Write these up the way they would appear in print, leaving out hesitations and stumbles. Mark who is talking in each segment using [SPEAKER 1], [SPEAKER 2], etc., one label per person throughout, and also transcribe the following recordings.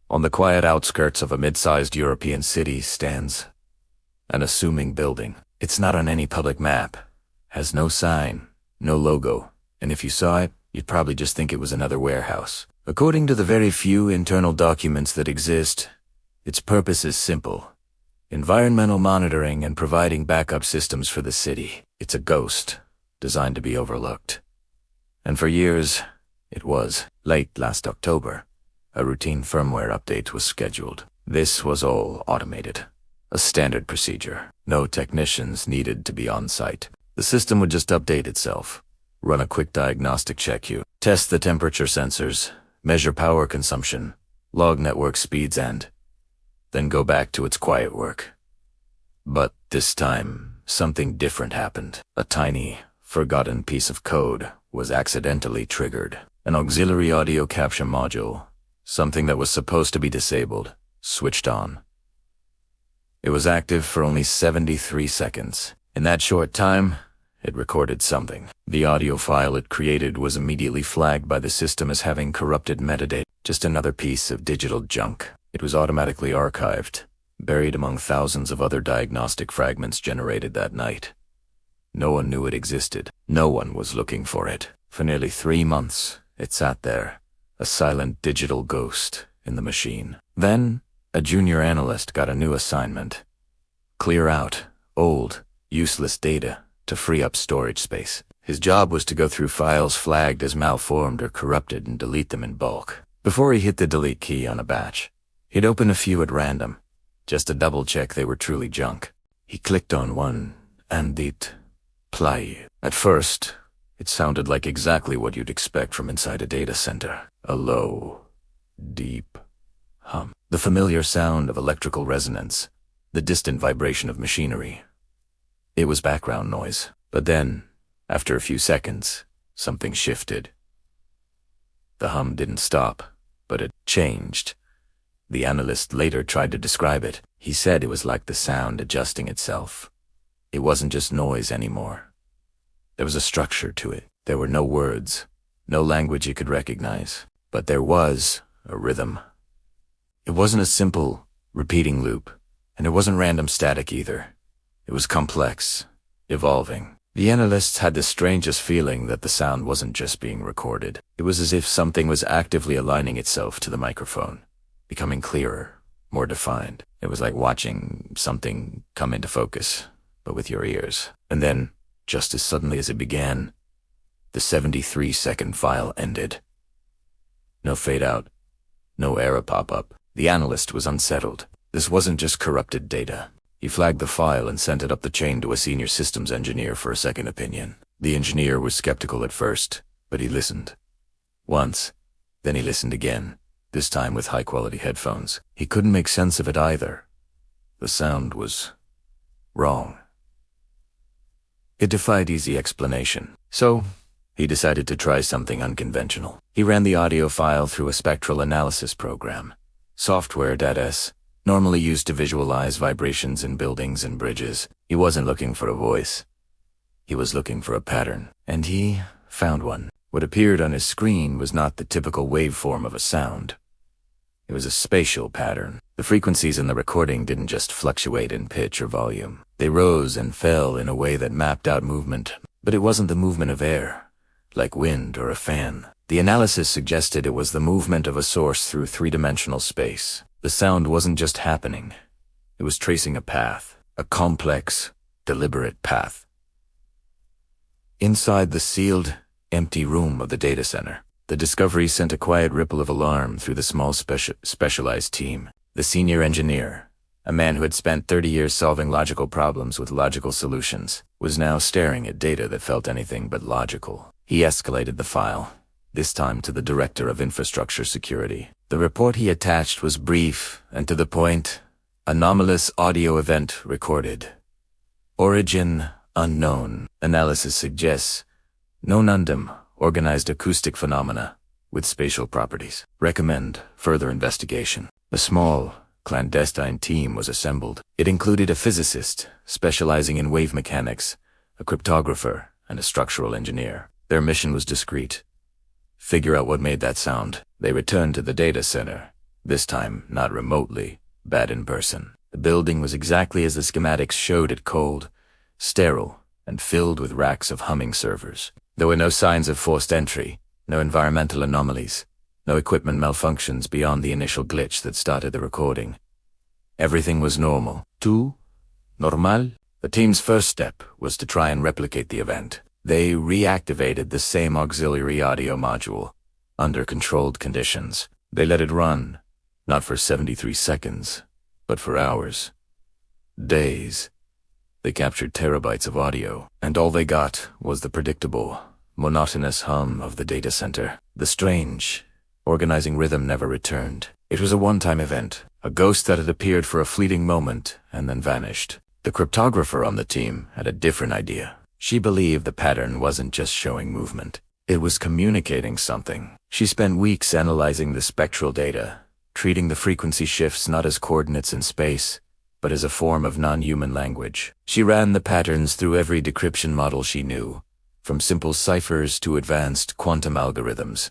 [SPEAKER 1] On the quiet outskirts of a mid-sized European city stands an assuming building. It's not on any public map, has no sign, no logo, and if you saw it, you'd probably just think it was another warehouse. According to the very few internal documents that exist, its purpose is simple: environmental monitoring and providing backup systems for the city. It's a ghost, designed to be overlooked. And for years, it was. Late last October, a routine firmware update was scheduled. This was all automated. A standard procedure. No technicians needed to be on site. The system would just update itself, run a quick diagnostic check, test the temperature sensors, measure power consumption, log network speeds, and then go back to its quiet work. But this time, something different happened. A tiny, forgotten piece of code was accidentally triggered. An auxiliary audio capture module, something that was supposed to be disabled, switched on. It was active for only 73 seconds. In that short time, it recorded something. The audio file it created was immediately flagged by the system as having corrupted metadata, just another piece of digital junk. It was automatically archived, buried among thousands of other diagnostic fragments generated that night. No one knew it existed. No one was looking for it. For nearly 3 months, it sat there, a silent digital ghost in the machine. Then, a junior analyst got a new assignment: clear out old, useless data to free up storage space. His job was to go through files flagged as malformed or corrupted and delete them in bulk. Before he hit the delete key on a batch, he'd open a few at random, just to double-check they were truly junk. He clicked on one, and it played. At first, it sounded like exactly what you'd expect from inside a data center. A low, deep hum. The familiar sound of electrical resonance, the distant vibration of machinery. It was background noise. But then, after a few seconds, something shifted. The hum didn't stop, but it changed. The analyst later tried to describe it. He said it was like the sound adjusting itself. It wasn't just noise anymore. There was a structure to it. There were no words, no language he could recognize, but there was a rhythm. It wasn't a simple, repeating loop, and it wasn't random static either. It was complex, evolving. The analysts had the strangest feeling that the sound wasn't just being recorded. It was as if something was actively aligning itself to the microphone, becoming clearer, more defined. It was like watching something come into focus, but with your ears. And then, just as suddenly as it began, the 73-second file ended. No fade out, no error pop-up. The analyst was unsettled. This wasn't just corrupted data. He flagged the file and sent it up the chain to a senior systems engineer for a second opinion. The engineer was skeptical at first, but he listened. Once, then he listened again, this time with high-quality headphones. He couldn't make sense of it either. The sound was wrong. It defied easy explanation. So, he decided to try something unconventional. He ran the audio file through a spectral analysis program, software that normally used to visualize vibrations in buildings and bridges. He wasn't looking for a voice. He was looking for a pattern, and he found one. What appeared on his screen was not the typical waveform of a sound. It was a spatial pattern. The frequencies in the recording didn't just fluctuate in pitch or volume. They rose and fell in a way that mapped out movement, but it wasn't the movement of air, like wind or a fan. The analysis suggested it was the movement of a source through three-dimensional space. The sound wasn't just happening. It was tracing a path, a complex, deliberate path. Inside the sealed, empty room of the data center, the discovery sent a quiet ripple of alarm through the small specialized team. The senior engineer, a man who had spent 30 years solving logical problems with logical solutions, was now staring at data that felt anything but logical. He escalated the file, this time to the director of infrastructure security. The report he attached was brief and to the point. Anomalous audio event recorded. Origin unknown. Analysis suggests nonundum, organized acoustic phenomena with spatial properties. Recommend further investigation. A small, clandestine team was assembled. It included a physicist specializing in wave mechanics, a cryptographer, and a structural engineer. Their mission was discreet: figure out what made that sound. They returned to the data center, This time, not remotely bad in person. The building was exactly as the schematics showed it: cold, sterile, and filled with racks of humming servers. There were no signs of forced entry, no environmental anomalies, no equipment malfunctions beyond the initial glitch that started the recording. Everything was normal. Tout normal? The team's first step was to try and replicate the event. They reactivated the same auxiliary audio module, under controlled conditions. They let it run, not for 73 seconds, but for hours. Days. They captured terabytes of audio, and all they got was the predictable, monotonous hum of the data center. The strange, organizing rhythm never returned. It was a one-time event, a ghost that had appeared for a fleeting moment and then vanished. The cryptographer on the team had a different idea. She believed the pattern wasn't just showing movement. It was communicating something. She spent weeks analyzing the spectral data, treating the frequency shifts not as coordinates in space, but as a form of non-human language. She ran the patterns through every decryption model she knew, from simple ciphers to advanced quantum algorithms.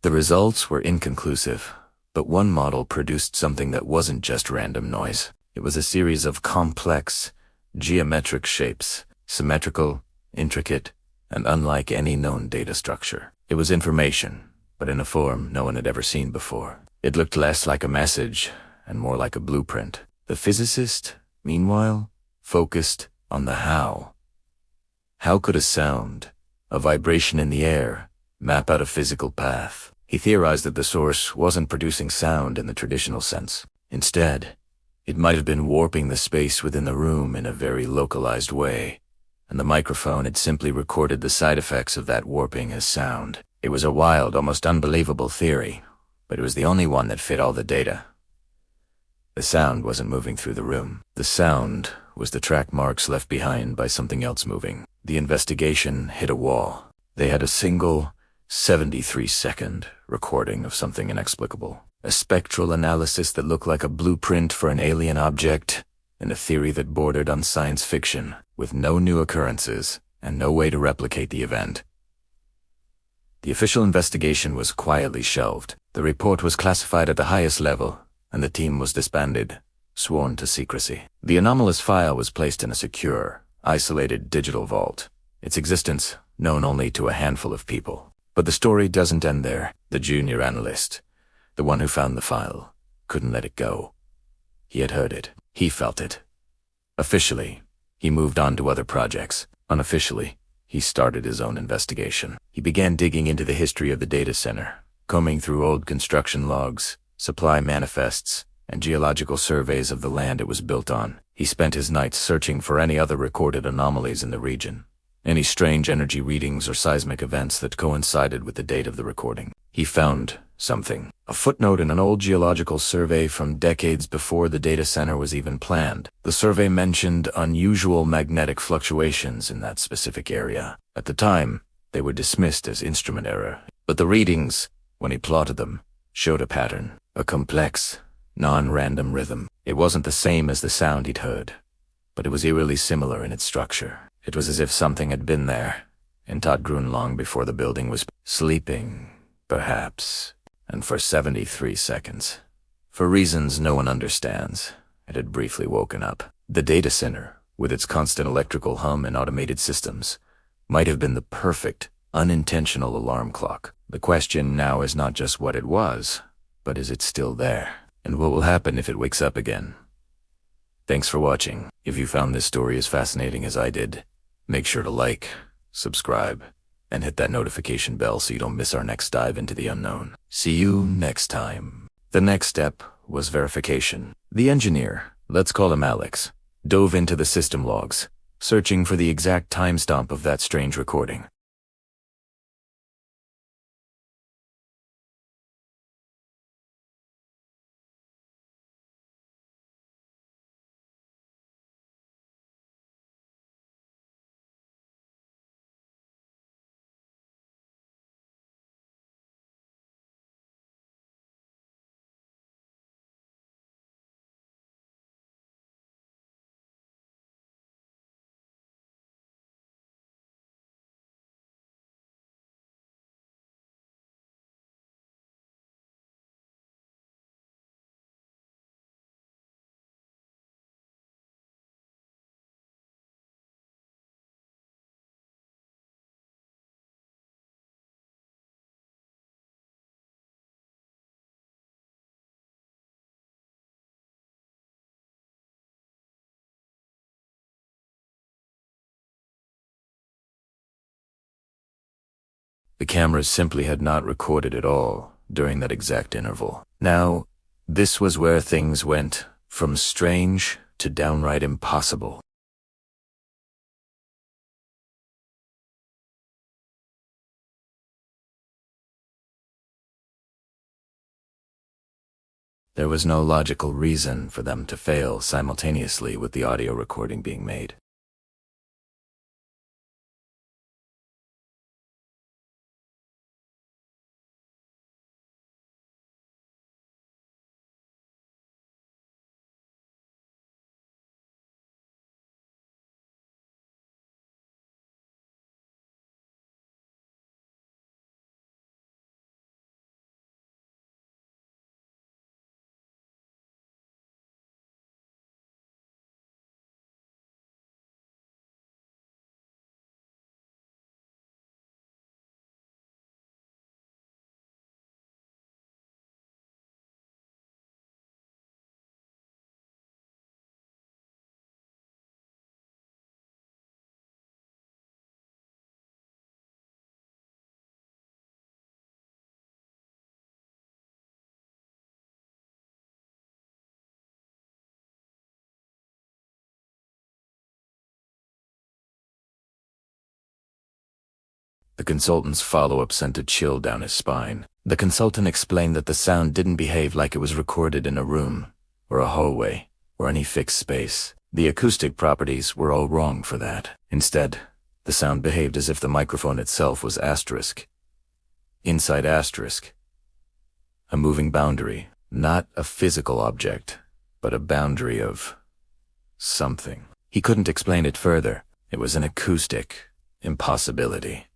[SPEAKER 1] The results were inconclusive, but one model produced something that wasn't just random noise. It was a series of complex, geometric shapes, symmetrical, intricate, and unlike any known data structure. It was information, but in a form no one had ever seen before. It looked less like a message and more like a blueprint. The physicist, meanwhile, focused on the how. How could a sound, a vibration in the air, map out a physical path? He theorized that the source wasn't producing sound in the traditional sense. Instead, it might have been warping the space within the room in a very localized way, and the microphone had simply recorded the side effects of that warping as sound. It was a wild, almost unbelievable theory, but it was the only one that fit all the data. The sound wasn't moving through the room. The sound was the track marks left behind by something else moving. The investigation hit a wall. They had a single, 73-second recording of something inexplicable. A spectral analysis that looked like a blueprint for an alien object, and a theory that bordered on science fiction, with no new occurrences and no way to replicate the event. The official investigation was quietly shelved. The report was classified at the highest level, and the team was disbanded, sworn to secrecy. The anomalous file was placed in a secure, isolated digital vault, its existence known only to a handful of people. But the story doesn't end there. The junior analyst, the one who found the file, couldn't let it go. He had heard it. He felt it. Officially, he moved on to other projects. Unofficially, he started his own investigation. He began digging into the history of the data center, combing through old construction logs, supply manifests, and geological surveys of the land it was built on. He spent his nights searching for any other recorded anomalies in the region, any strange energy readings or seismic events that coincided with the date of the recording. He found something. A footnote in an old geological survey from decades before the data center was even planned. The survey mentioned unusual magnetic fluctuations in that specific area. At the time, they were dismissed as instrument error, but the readings, when he plotted them, showed a pattern, a complex, non-random rhythm. It wasn't the same as the sound he'd heard, but it was eerily similar in its structure. It was as if something had been there, in Todgrun long before the building was sleeping, perhaps, and for 73 seconds. For reasons no one understands, it had briefly woken up. The data center, with its constant electrical hum and automated systems, might have been the perfect, unintentional alarm clock. The question now is not just what it was, but is it still there? And what will happen if it wakes up again? Thanks for watching. If you found this story as fascinating as I did, make sure to like, subscribe, and hit that notification bell so you don't miss our next dive into the unknown. See you next time. The next step was verification. The engineer, let's call him Alex, dove into the system logs, searching for the exact timestamp of that strange recording. The cameras simply had not recorded at all during that exact interval. Now, this was where things went from strange to downright impossible. There was no logical reason for them to fail simultaneously with the audio recording being made. The consultant's follow-up sent a chill down his spine. The consultant explained that the sound didn't behave like it was recorded in a room, or a hallway, or any fixed space. The acoustic properties were all wrong for that. Instead, the sound behaved as if the microphone itself was asterisk. Inside asterisk, a moving boundary, not a physical object, but a boundary of something. He couldn't explain it further. It was an acoustic impossibility.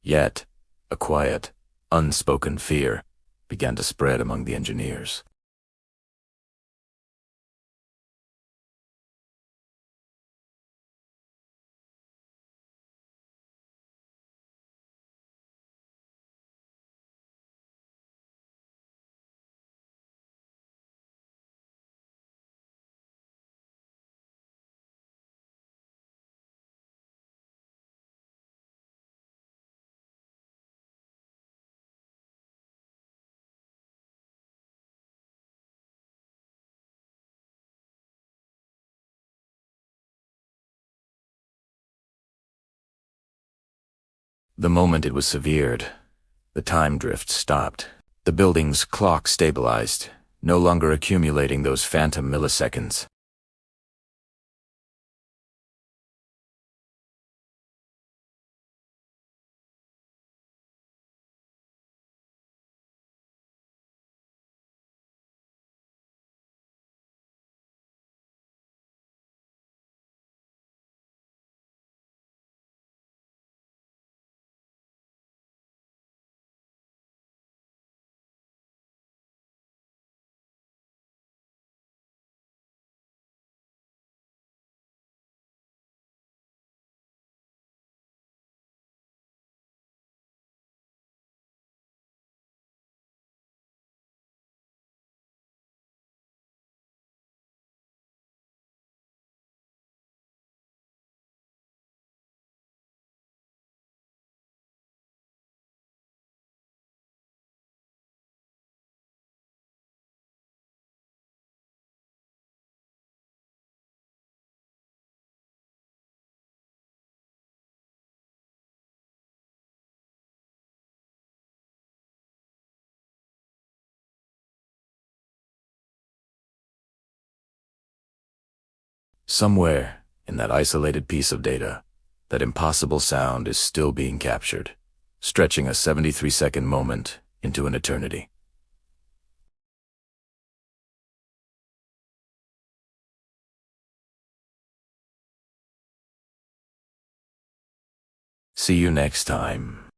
[SPEAKER 1] Yet, a quiet, unspoken fear began to spread among the engineers. The moment it was severed, the time drift stopped. The building's clock stabilized, no longer accumulating those phantom milliseconds. Somewhere in that isolated piece of data, that impossible sound is still being captured, stretching a 73-second moment into an eternity. See you next time.